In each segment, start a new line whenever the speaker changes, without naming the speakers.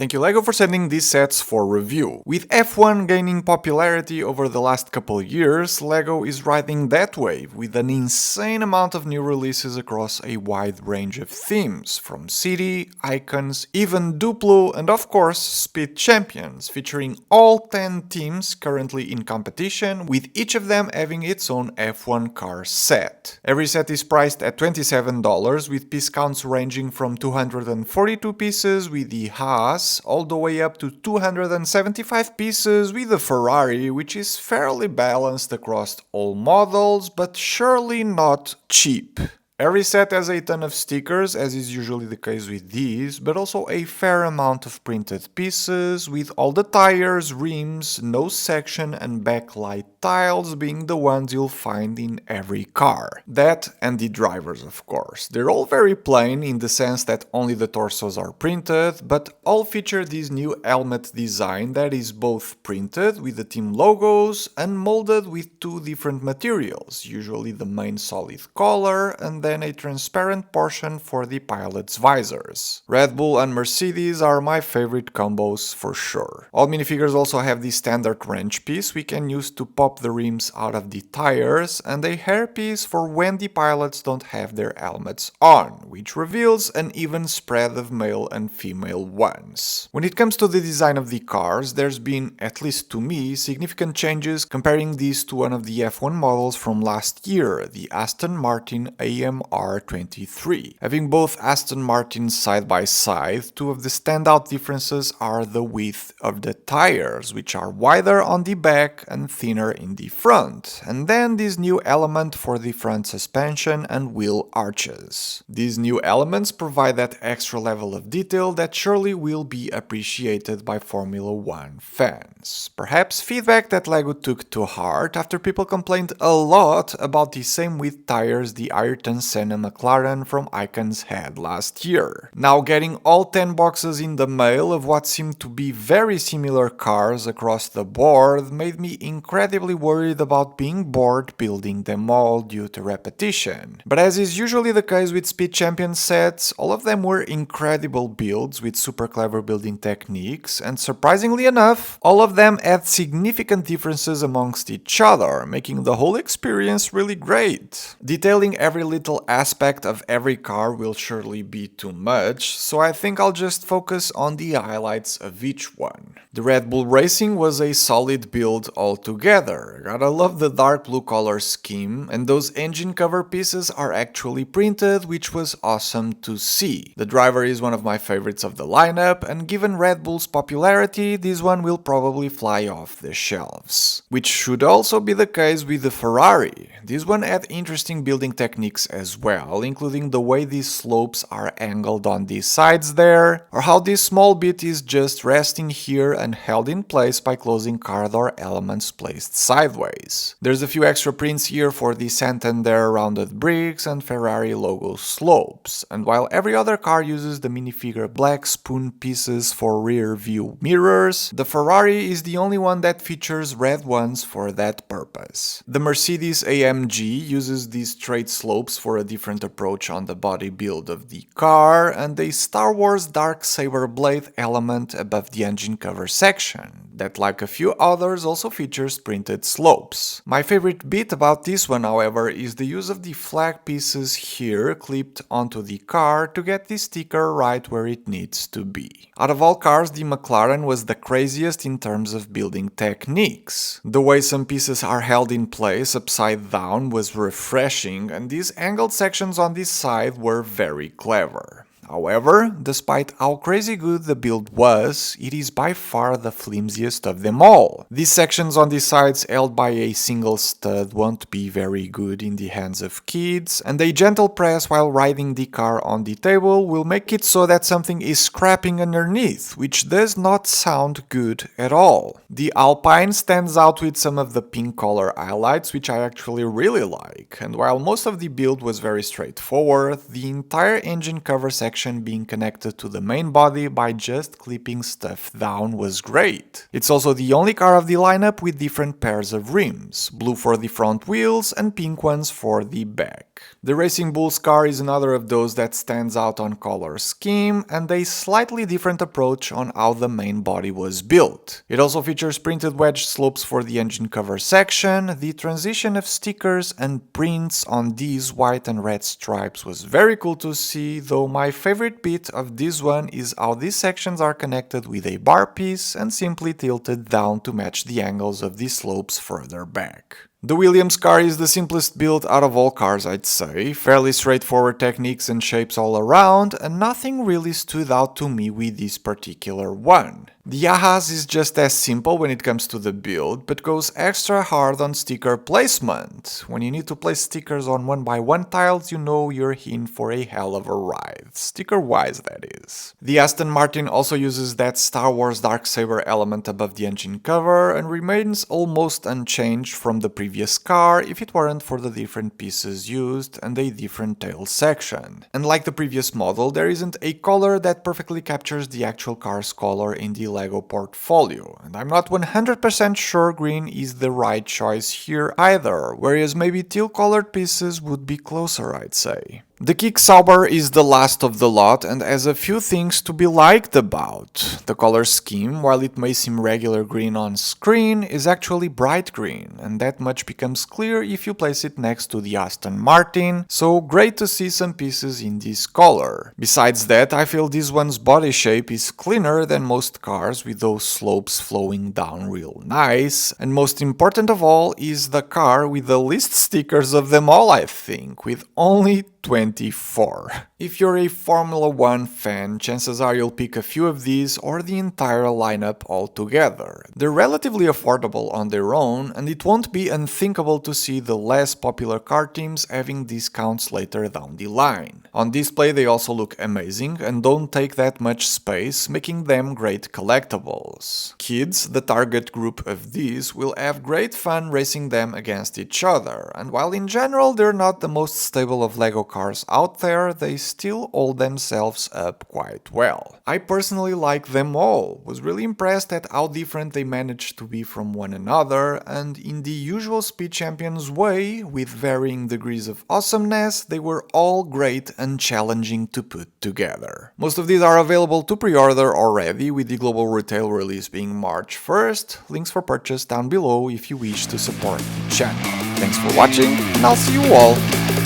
Thank you LEGO for sending these sets for review. With F1 gaining popularity over the last couple years, LEGO is riding that wave with an insane amount of new releases across a wide range of themes, from city, icons, even Duplo, and of course Speed Champions, featuring all 10 teams currently in competition, with each of them having its own F1 car set. Every set is priced at $27, with piece counts ranging from 242 pieces with the Haas all the way up to 275 pieces with the Ferrari, which is fairly balanced across all models, but surely not cheap. Every set has a ton of stickers, as is usually the case with these, but also a fair amount of printed pieces, with all the tires, rims, nose section and backlight tiles being the ones you'll find in every car. That and the drivers, of course. They're all very plain in the sense that only the torsos are printed, but all feature this new helmet design that is both printed with the team logos and molded with two different materials, usually the main solid color and then a transparent portion for the pilot's visors. Red Bull and Mercedes are my favorite combos for sure. All minifigures also have the standard wrench piece we can use to pop the rims out of the tires, and a hairpiece for when the pilots don't have their helmets on, which reveals an even spread of male and female ones. When it comes to the design of the cars, there's been, at least to me, significant changes comparing these to one of the F1 models from last year, the Aston Martin AMR23. Having both Aston Martins side by side, two of the standout differences are the width of the tires, which are wider on the back and thinner in the front, and then this new element for the front suspension and wheel arches. These new elements provide that extra level of detail that surely will be appreciated by Formula 1 fans. Perhaps feedback that LEGO took to heart after people complained a lot about the same width tires the Ayrton Senna McLaren from Icons had last year. Now getting all 10 boxes in the mail of what seemed to be very similar cars across the board made me incredibly worried about being bored building them all due to repetition. But as is usually the case with Speed Champion sets, all of them were incredible builds with super clever building techniques, and surprisingly enough, all of them had significant differences amongst each other, making the whole experience really great. Detailing every little aspect of every car will surely be too much, so I think I'll just focus on the highlights of each one. The Red Bull Racing was a solid build altogether. Gotta love the dark blue color scheme, and those engine cover pieces are actually printed, which was awesome to see. The driver is one of my favorites of the lineup, and given Red Bull's popularity, this one will probably fly off the shelves. Which should also be the case with the Ferrari. This one had interesting building techniques as well, including the way these slopes are angled on these sides there, or how this small bit is just resting here and held in place by closing car door elements placed sideways. There's a few extra prints here for the Santander rounded bricks and Ferrari logo slopes, and while every other car uses the minifigure black spoon pieces for rear view mirrors, the Ferrari is the only one that features red ones for that purpose. The Mercedes AMG uses these straight slopes for a different approach on the body build of the car, and a Star Wars dark saber blade element above the engine cover section, that like a few others also features printed slopes. My favorite bit about this one, however, is the use of the flag pieces here clipped onto the car to get the sticker right where it needs to be. Out of all cars, the McLaren was the craziest in terms of building techniques. The way some pieces are held in place upside down was refreshing, and these angled sections on this side were very clever. However, despite how crazy good the build was, it is by far the flimsiest of them all. These sections on the sides held by a single stud won't be very good in the hands of kids, and a gentle press while riding the car on the table will make it so that something is scrapping underneath, which does not sound good at all. The Alpine stands out with some of the pink color highlights, which I actually really like, and while most of the build was very straightforward, the entire engine cover section being connected to the main body by just clipping stuff down was great. It's also the only car of the lineup with different pairs of rims, blue for the front wheels and pink ones for the back. The Racing Bulls car is another of those that stands out on color scheme and a slightly different approach on how the main body was built. It also features printed wedge slopes for the engine cover section. The transition of stickers and prints on these white and red stripes was very cool to see, though my favorite bit of this one is how these sections are connected with a bar piece and simply tilted down to match the angles of the slopes further back. The Williams car is the simplest build out of all cars, I'd say, fairly straightforward techniques and shapes all around, and nothing really stood out to me with this particular one. The Yahas is just as simple when it comes to the build, but goes extra hard on sticker placement. When you need to place stickers on 1x1 tiles, you know you're in for a hell of a ride, sticker-wise that is. The Aston Martin also uses that Star Wars Darksaber element above the engine cover and remains almost unchanged from the previous car if it weren't for the different pieces used and a different tail section. And like the previous model, there isn't a color that perfectly captures the actual car's color in the LEGO portfolio, and I'm not 100% sure green is the right choice here either, whereas maybe teal colored pieces would be closer, I'd say. The Kick Sauber is the last of the lot and has a few things to be liked about. The color scheme, while it may seem regular green on screen, is actually bright green, and that much becomes clear if you place it next to the Aston Martin, so great to see some pieces in this color. Besides that, I feel this one's body shape is cleaner than most cars with those slopes flowing down real nice, and most important of all is the car with the least stickers of them all, I think, with only 24. If you're a Formula 1 fan, chances are you'll pick a few of these or the entire lineup altogether. They're relatively affordable on their own, and it won't be unthinkable to see the less popular car teams having discounts later down the line. On display they also look amazing and don't take that much space, making them great collectibles. Kids, the target group of these, will have great fun racing them against each other, and while in general they're not the most stable of LEGO cars out there, they still hold themselves up quite well. I personally like them all, was really impressed at how different they managed to be from one another, and in the usual Speed Champions way, with varying degrees of awesomeness, they were all great and challenging to put together. Most of these are available to pre-order already, with the global retail release being March 1st, links for purchase down below if you wish to support the channel. Thanks for watching, and I'll see you all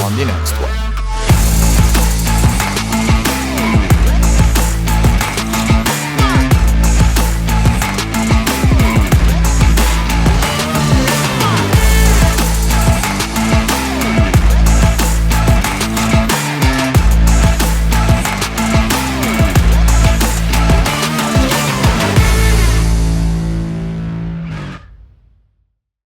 on the next one.